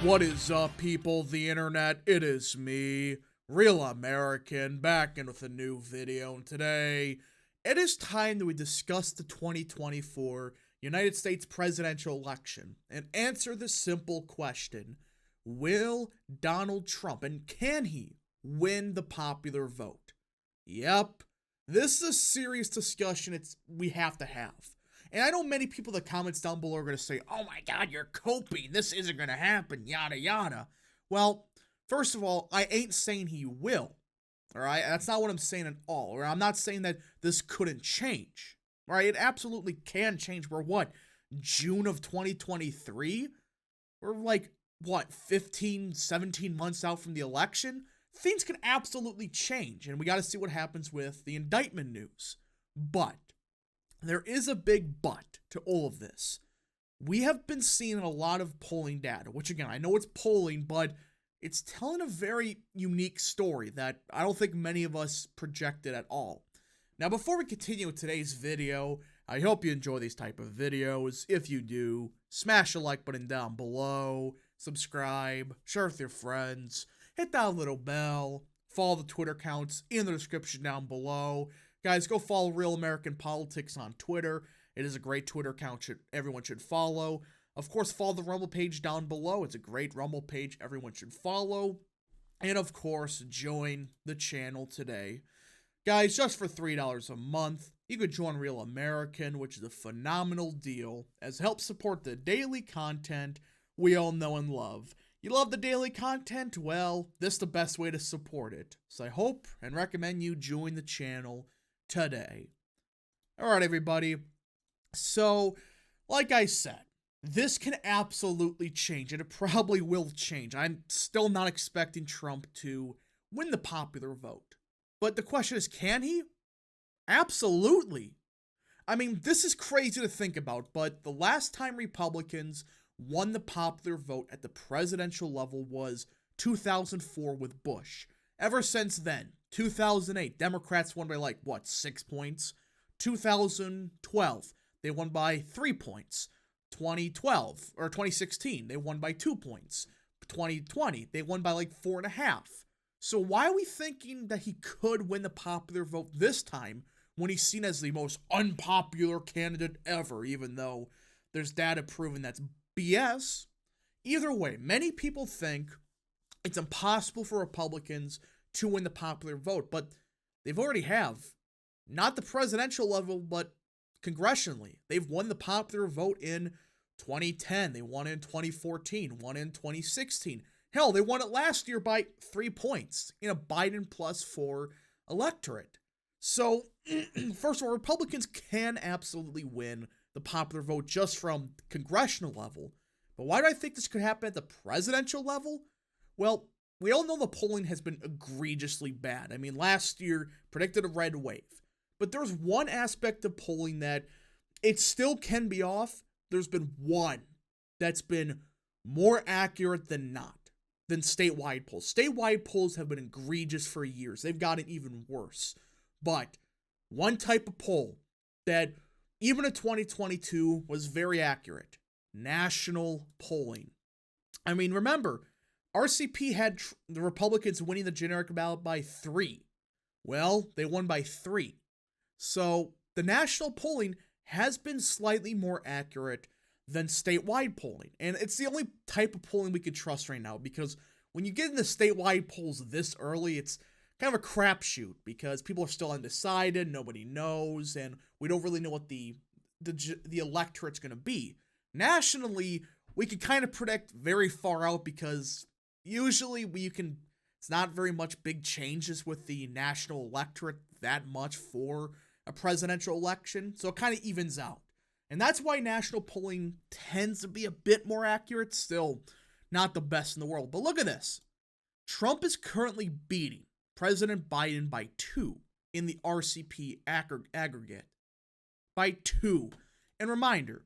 What is up, people of the internet? It is me, Real American, back in with a new video. And today, it is time that we discuss the 2024 United States presidential election and answer the simple question: will Donald Trump, and can he, win the popular vote? Yep, this is a serious discussion we have to have. And I know many people in the comments down below are going to say, oh my god, you're coping, this isn't going to happen, yada yada. Well, first of all, I ain't saying he will, alright? That's not what I'm saying at all. Or I'm not saying that this couldn't change, alright? It absolutely can change. We're what, June of 2023? We're like, what, 15, 17 months out from the election? Things can absolutely change, and we got to see what happens with the indictment news. But there is a big but to all of this. We have been seeing a lot of polling data, which again, I know it's polling, but it's telling a very unique story that I don't think many of us projected at all. Now, before we continue with today's video, I hope you enjoy these type of videos. If you do, smash the like button down below, subscribe, share with your friends, hit that little bell, follow the Twitter accounts in the description down below. Guys, go follow Real American Politics on Twitter. It is a great Twitter account everyone should follow. Of course, follow the Rumble page down below. It's a great Rumble page everyone should follow. And of course, join the channel today. Guys, just for $3 a month, you could join Real American, which is a phenomenal deal, as it helps support the daily content we all know and love. You love the daily content? Well, this is the best way to support it. So I hope and recommend you join the channel today. Alright, everybody. So, like I said, this can absolutely change, and it probably will change. I'm still not expecting Trump to win the popular vote. But the question is, can he? Absolutely. I mean, this is crazy to think about, but the last time Republicans won the popular vote at the presidential level was 2004 with Bush. Ever since then, 2008, Democrats won by like, what, 6 points? 2012, they won by 3 points. 2016, they won by 2 points. 2020, they won by like 4.5. So why are we thinking that he could win the popular vote this time when he's seen as the most unpopular candidate ever, even though there's data proving that's BS? Either way, many people think it's impossible for Republicans to win the popular vote, but they've already have. Not the presidential level, but congressionally. They've won the popular vote in 2010. They won in 2014, won in 2016. Hell, they won it last year by 3 points in a Biden +4 electorate. So, first of all, Republicans can absolutely win the popular vote just from congressional level. But why do I think this could happen at the presidential level? Well, we all know the polling has been egregiously bad. I mean, last year predicted a red wave. But there's one aspect of polling that it still can be off. There's been one that's been more accurate than not, than statewide polls. Statewide polls have been egregious for years. They've gotten even worse. But one type of poll that even in 2022 was very accurate: national polling. I mean, remember, RCP had the Republicans winning the generic ballot by 3. Well, they won by 3. So, the national polling has been slightly more accurate than statewide polling. And it's the only type of polling we can trust right now, because when you get into statewide polls this early, it's kind of a crapshoot because people are still undecided, nobody knows, and we don't really know what the electorate's going to be. Nationally, we can kind of predict very far out because usually it's not very much big changes with the national electorate that much for a presidential election, so it kind of evens out. And that's why national polling tends to be a bit more accurate. Still not the best in the world. But look at this. Trump is currently beating President Biden by 2 in the RCP aggregate. By 2. And reminder,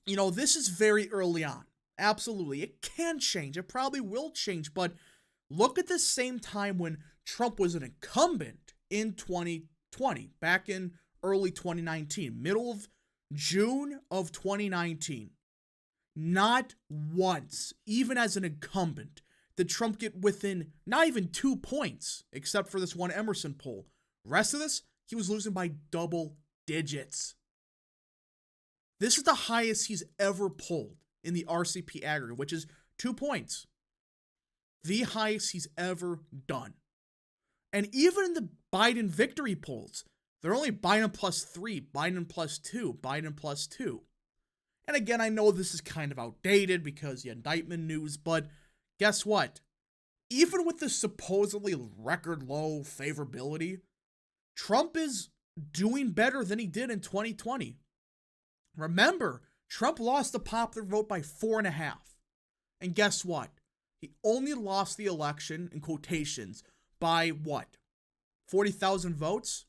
this is very early on. Absolutely. It can change. It probably will change. But look at the same time when Trump was an incumbent in 2020, back in early 2019, middle of June of 2019. Not once, even as an incumbent, did Trump get within not even 2 points, except for this one Emerson poll. Rest of this, he was losing by double digits. This is the highest he's ever polled in the RCP aggregate, which is 2 points. The highest he's ever done. And even in the Biden victory polls, they're only Biden +3, Biden +2, Biden +2. And again, I know this is kind of outdated because the indictment news, but guess what? Even with this supposedly record low favorability, Trump is doing better than he did in 2020. Remember, Trump lost the popular vote by 4.5. And guess what? He only lost the election, in quotations, by what? 40,000 votes?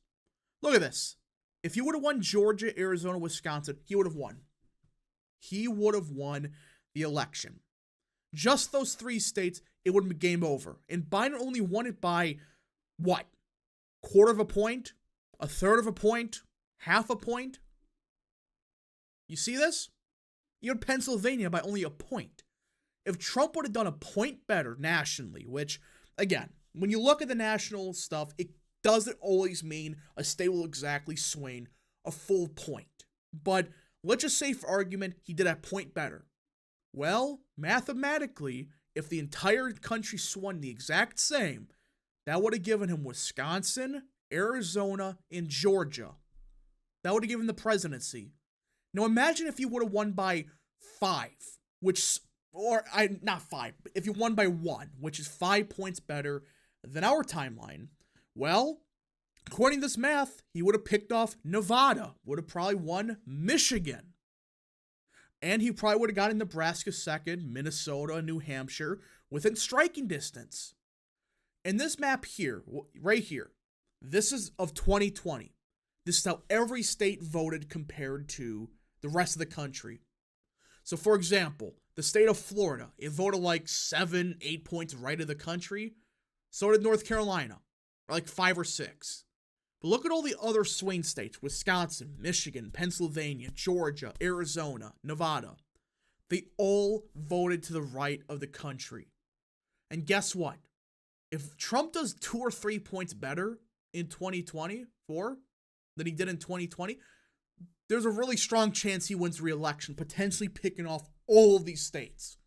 Look at this. If he would have won Georgia, Arizona, Wisconsin, he would have won. He would have won the election. Just those 3 states, it would have been game over. And Biden only won it by what? 1/4 point? 1/3 point? 1/2 point? You see this? You had Pennsylvania by only a point. If Trump would have done a point better nationally, which, again, when you look at the national stuff, it doesn't always mean a state will exactly swing a full point. But let's just say, for argument, he did a point better. Well, mathematically, if the entire country swung the exact same, that would have given him Wisconsin, Arizona, and Georgia. That would have given him the presidency. Now imagine if you would have won by 5, not 5, but if you won by 1, which is 5 points better than our timeline. Well, according to this math, he would have picked off Nevada, would have probably won Michigan. And he probably would have gotten Nebraska second, Minnesota, and New Hampshire within striking distance. And this map here, right here, this is of 2020. This is how every state voted compared to the rest of the country. So for example, the state of Florida, it voted like 7, 8 points right of the country. So did North Carolina, or like 5 or 6. But look at all the other swing states: Wisconsin, Michigan, Pennsylvania, Georgia, Arizona, Nevada. They all voted to the right of the country. And guess what? If Trump does 2 or 3 points better in 2024 than he did in 2020, there's a really strong chance he wins re-election, potentially picking off all of these states.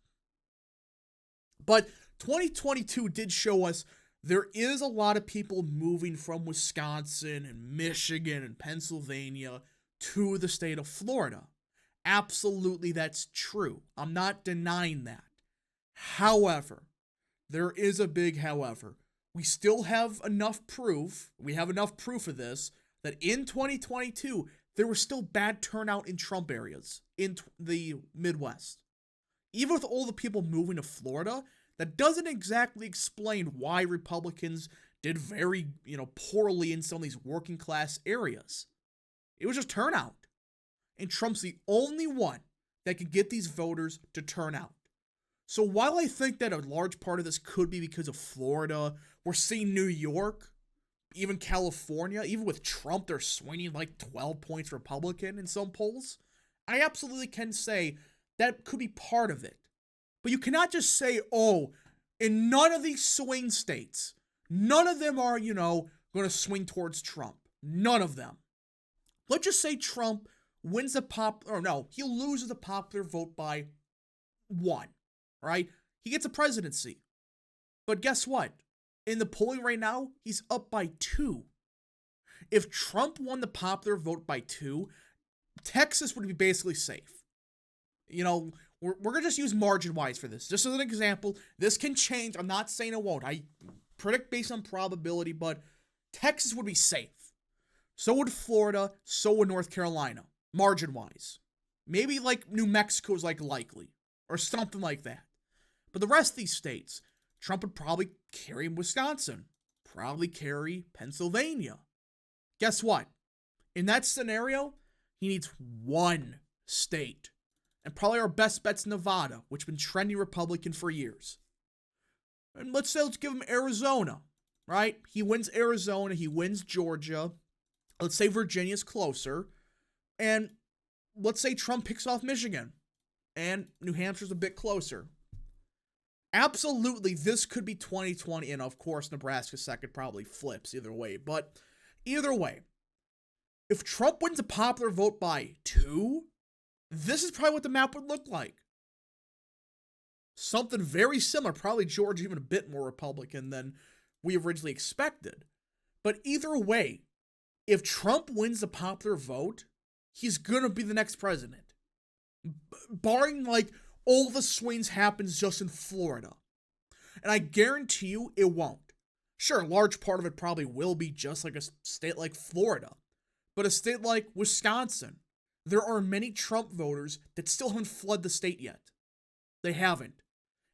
But 2022 did show us there is a lot of people moving from Wisconsin and Michigan and Pennsylvania to the state of Florida. Absolutely, that's true. I'm not denying that. However, there is a big however. We still have enough proof, of this, that in 2022, there was still bad turnout in Trump areas in the Midwest. Even with all the people moving to Florida, that doesn't exactly explain why Republicans did very, poorly in some of these working class areas. It was just turnout. And Trump's the only one that can get these voters to turn out. So while I think that a large part of this could be because of Florida, we're seeing New York, even California, even with Trump, they're swinging like 12 points Republican in some polls. I absolutely can say that could be part of it. But you cannot just say, oh, in none of these swing states, none of them are, going to swing towards Trump. None of them. Let's just say Trump wins he loses the popular vote by 1, right? He gets a presidency. But guess what? In the polling right now, he's up by 2. If Trump won the popular vote by 2, Texas would be basically safe. We're going to just use margin-wise for this. Just as an example, this can change. I'm not saying it won't. I predict based on probability, but Texas would be safe. So would Florida, so would North Carolina, margin-wise. Maybe like New Mexico is like likely, or something like that. But the rest of these states, Trump would probably carry Wisconsin, probably carry Pennsylvania. Guess what? In that scenario, he needs 1 state. And probably our best bet's Nevada, which has been trending Republican for years. And let's give him Arizona, right? He wins Arizona, he wins Georgia. Let's say Virginia's closer. And let's say Trump picks off Michigan. and New Hampshire's a bit closer. Absolutely, this could be 2020, and of course, Nebraska's second probably flips either way. But either way, if Trump wins a popular vote by 2, this is probably what the map would look like. Something very similar, probably Georgia even a bit more Republican than we originally expected. But either way, if Trump wins the popular vote, he's going to be the next president. Barring, like, all the swings happens just in Florida. And I guarantee you it won't. Sure, a large part of it probably will be just like a state like Florida. But a state like Wisconsin, there are many Trump voters that still haven't fled the state yet. They haven't.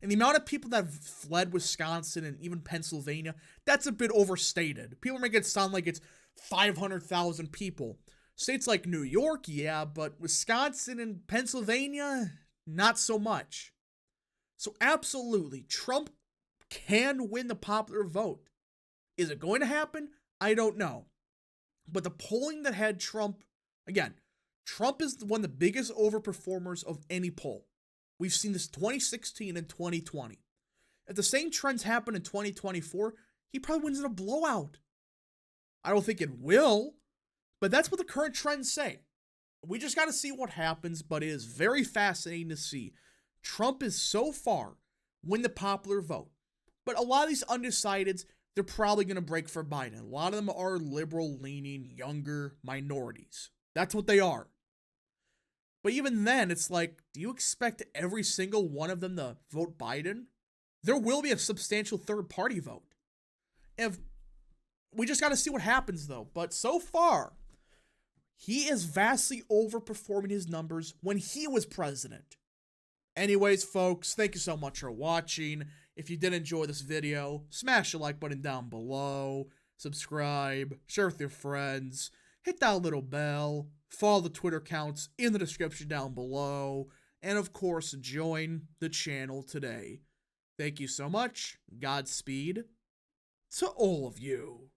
And the amount of people that have fled Wisconsin and even Pennsylvania, that's a bit overstated. People make it sound like it's 500,000 people. States like New York, yeah, but Wisconsin and Pennsylvania, not so much. So absolutely, Trump can win the popular vote. Is it going to happen? I don't know. But the polling that had Trump, again, Trump is one of the biggest overperformers of any poll. We've seen this 2016 and 2020. If the same trends happen in 2024, he probably wins in a blowout. I don't think it will, but that's what the current trends say. We just got to see what happens, but it is very fascinating to see. Trump is so far win the popular vote. But a lot of these undecideds, they're probably going to break for Biden. A lot of them are liberal-leaning, younger minorities. That's what they are. But even then, it's like, do you expect every single one of them to vote Biden? There will be a substantial third-party vote. If we just got to see what happens, though. But so far, he is vastly overperforming his numbers when he was president. Anyways, folks, thank you so much for watching. If you did enjoy this video, smash the like button down below, subscribe, share with your friends, hit that little bell, follow the Twitter accounts in the description down below, and of course, join the channel today. Thank you so much. Godspeed to all of you.